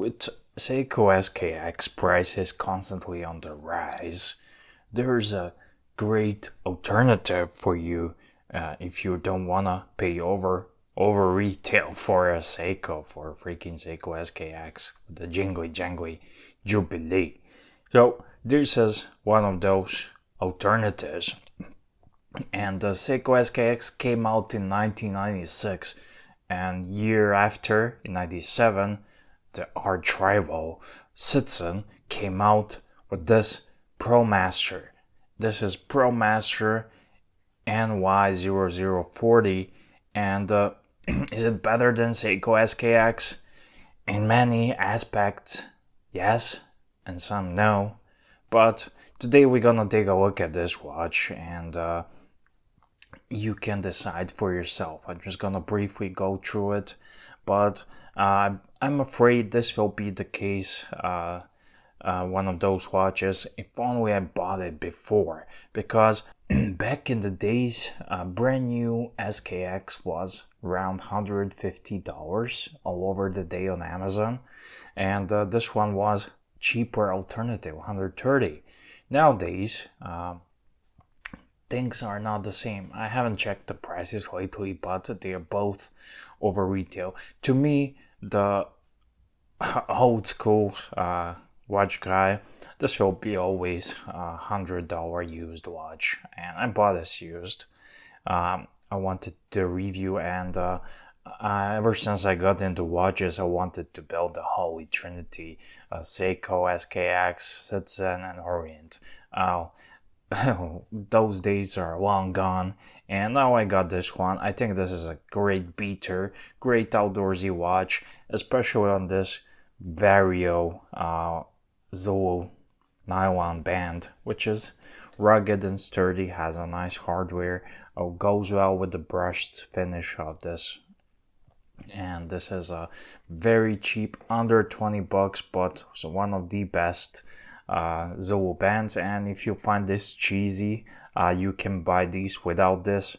With Seiko SKX prices constantly on the rise, there's a great alternative for you if you don't wanna pay over retail for a Seiko, for a freaking Seiko SKX with the jingly jangly Jubilee. So this is one of those alternatives. And the Seiko SKX came out in 1996, and year after, in 97, the arch rival Citizen came out with this ProMaster. This is ProMaster NY0040, and is it better than Seiko SKX? In many aspects, yes, and some no. But today we're gonna take a look at this watch, and you can decide for yourself. I'm just gonna briefly go through it, but I'm afraid this will be the case. One of those watches, if only I bought it before, because back in the days, a brand new SKX was around $150 all over the day on Amazon, and this one was cheaper alternative, $130. Nowadays, things are not the same. I haven't checked the prices lately, but they are both over retail. To me, the old school watch guy, this will be always a $100 used watch, and I bought this used. I wanted to review, and ever since I got into watches, I wanted to build the Holy Trinity: Seiko, SKX, Citizen, and Orient. Those days are long gone, and now I got this one. I think this is a great beater, great outdoorsy watch, especially on this Vario Zulu nylon band, which is rugged and sturdy, has a nice hardware, goes well with the brushed finish of this. And this is a very cheap, under 20 bucks, but one of the best Zulu bands. And if you find this cheesy, you can buy these without this.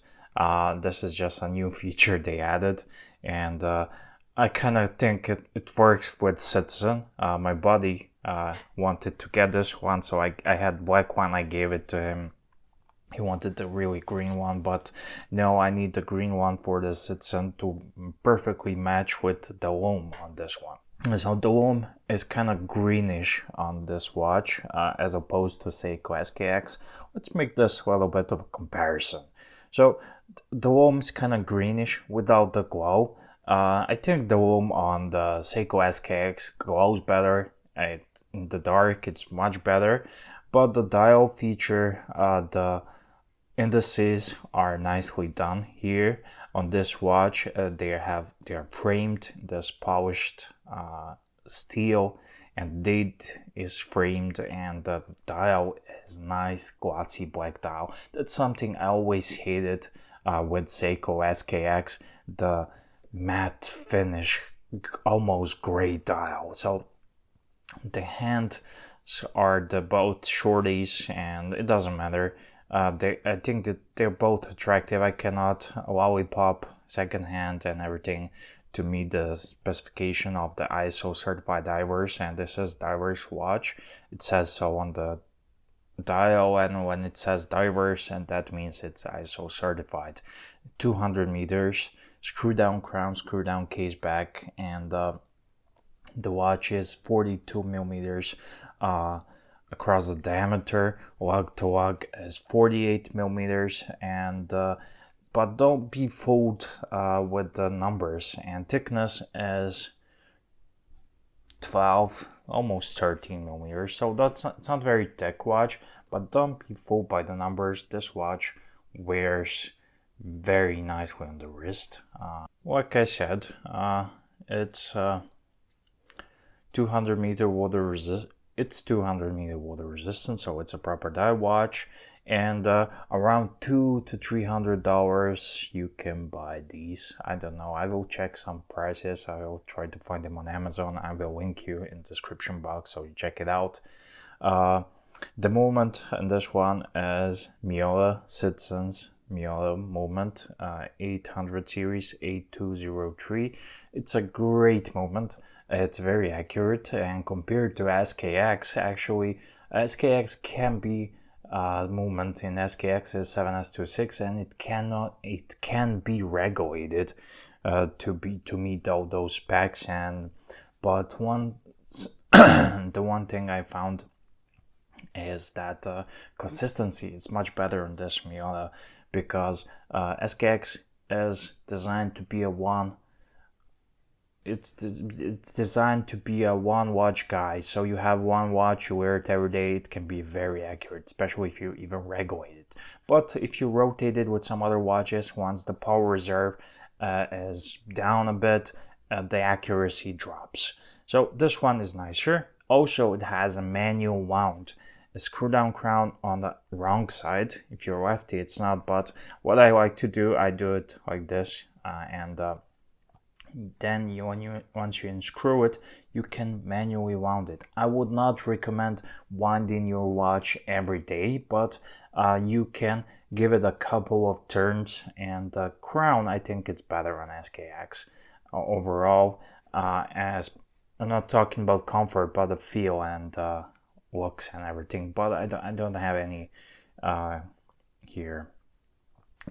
This is just a new feature they added, and I kind of think it works with Citizen. My buddy wanted to get this one, so I had black one. I gave it to him. He wanted the really green one, but no, I need the green one for the Citizen to perfectly match with the loom on this one. So the loom is kind of greenish on this watch, as opposed to Seiko SKX. Let's make this a little bit of a comparison. So the loom is kind of greenish without the glow. I think the loom on the Seiko SKX glows better. In the dark, it's much better. But the dial feature, the indices are nicely done here on this watch. They are framed this polished steel, and date is framed, and the dial is nice glossy black dial. That's something I always hated with Seiko SKX, the matte finish, almost gray dial. So the hands are the both shorties, and it doesn't matter. I think that they're both attractive. I cannot lollipop secondhand and everything to meet the specification of the ISO certified divers, and this is divers watch. It says so on the dial, and when it says divers, and that means it's ISO certified. 200 meters, screw down crown, screw down case back, and the watch is 42 millimeters across the diameter. Lug to lug is 48 millimeters, and but don't be fooled with the numbers. And thickness is 12, almost 13 millimeters. So it's not very thick watch, but don't be fooled by the numbers. This watch wears very nicely on the wrist. Like I said, it's 200 meter water resist. It's 200 meter water resistant, so it's a proper dive watch. And around $200 to $300 you can buy these. I don't know, I will check some prices. I will try to find them on Amazon. I will link you in the description box, so you check it out. The movement in this one is Miola Citizen's Miola movement 800 series 8203. It's a great movement. It's very accurate, and compared to SKX, actually, SKX can be movement in SKX is 7S26, and it can be regulated to meet all those specs. And but the one thing I found is that consistency is much better on this Miata, because SKX is designed to be a one. It's designed to be a one watch guy. So you have one watch, you wear it every day. It can be very accurate, especially if you even regulate it. But if you rotate it with some other watches, once the power reserve is down a bit, the accuracy drops. So this one is nicer. Also, it has a manual wound, a screw down crown on the wrong side. If you're lefty, it's not. But what I like to do, I do it like this, and then once you unscrew it, you can manually wound it. I would not recommend winding your watch every day, but you can give it a couple of turns. And the crown, I think it's better on SKX overall. As I'm not talking about comfort, but the feel and looks and everything. But I don't have any here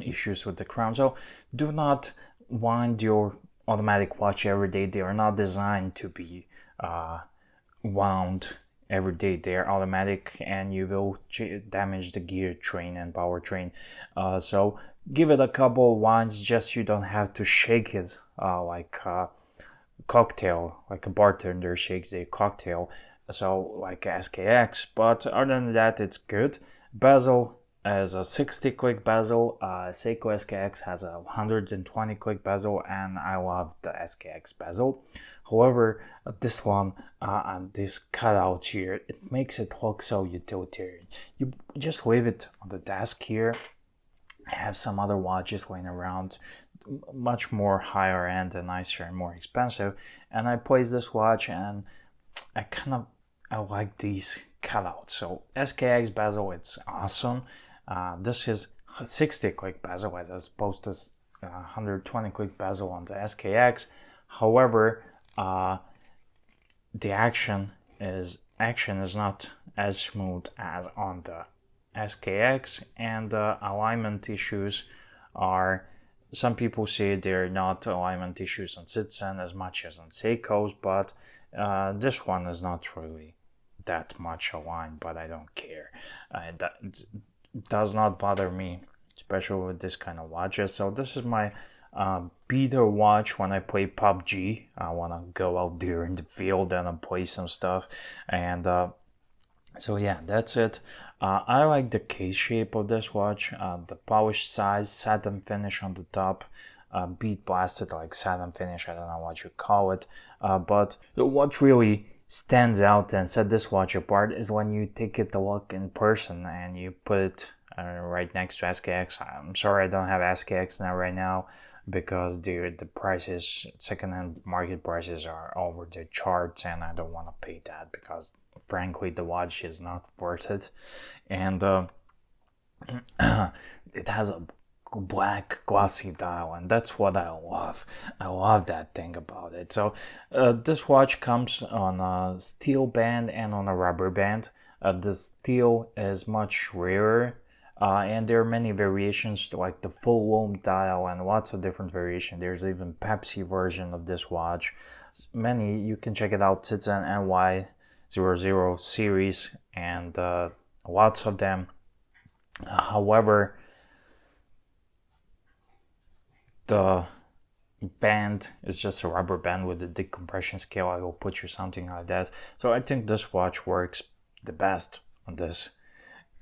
issues with the crown. So do not wind your automatic watch every day. They are not designed to be wound every day. They are automatic, and you will damage the gear train and power train. So give it a couple of winds, just you don't have to shake it like a cocktail, like a bartender shakes a cocktail, so like SKX. But other than that, it's good. Bezel as a 60 click bezel. Seiko SKX has a 120 click bezel, and I love the SKX bezel. However, this one and this cutout here, it makes it look so utilitarian. You just leave it on the desk here. I have some other watches laying around, much more higher end and nicer and more expensive, and I place this watch, and I like these cutouts. So SKX bezel, it's awesome. This is 60 click bezel as opposed to 120 click bezel on the SKX. However, the action is not as smooth as on the SKX, and the alignment issues are, some people say they're not alignment issues on Citizen as much as on Seiko's, but this one is not really that much aligned, but I don't care. It does not bother me, especially with this kind of watches. So this is my beater watch when I play PUBG. I want to go out there in the field and play some stuff. And so yeah, that's it. I like the case shape of this watch, the polished size, satin finish on the top, bead blasted like satin finish, I don't know what you call it. But what really stands out and set this watch apart is when you take it to look in person and you put it right next to SKX. I'm sorry I don't have SKX now right now, because the prices, second-hand market prices, are over the charts, and I don't want to pay that, because frankly the watch is not worth it. And it has a black glossy dial, and that's what I love. I love that thing about it. So this watch comes on a steel band and on a rubber band. The steel is much rarer, and there are many variations, like the full loom dial and lots of different variations. There's even Pepsi version of this watch. Many, you can check it out. Citizen NY00 series, and lots of them. However, the band is just a rubber band with a decompression scale. I will put you something like that. So I think this watch works the best on this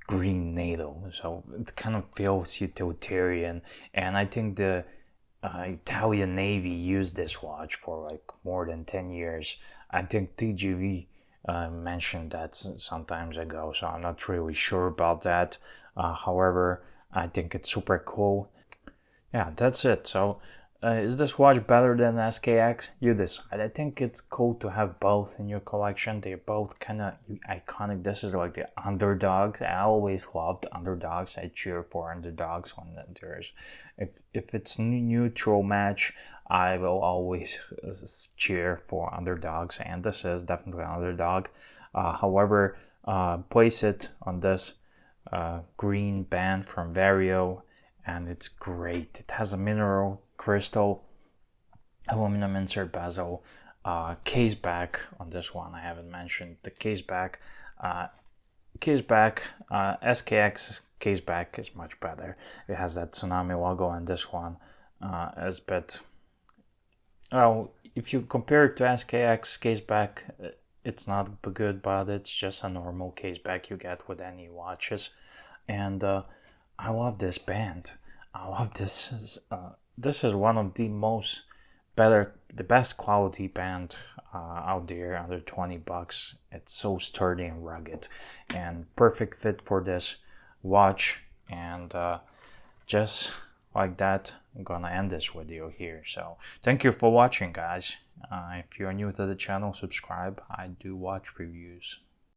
green NATO. So it kind of feels utilitarian, and I think the Italian Navy used this watch for like more than 10 years. I think TGV mentioned that sometimes ago, so I'm not really sure about that. However, I think it's super cool. Yeah, that's it. So is this watch better than SKX? You decide. I think it's cool to have both in your collection. They're both kind of iconic. This is like the underdog. I always loved underdogs. I cheer for underdogs when there's, if it's neutral match, I will always cheer for underdogs, and this is definitely an underdog. However, place it on this green band from Vario, and it's great. It has a mineral crystal, aluminum insert bezel, case back on this one. I haven't mentioned the case back. SKX case back is much better. It has that tsunami logo, and this one is a bit. Well, if you compare it to SKX case back, it's not good, but it's just a normal case back you get with any watches. And I love this band. I love this. This is one of the best quality band out there under 20 bucks. It's so sturdy and rugged, and perfect fit for this watch. And just like that, I'm gonna end this video here. So thank you for watching, guys. If you're new to the channel, subscribe. I do watch reviews.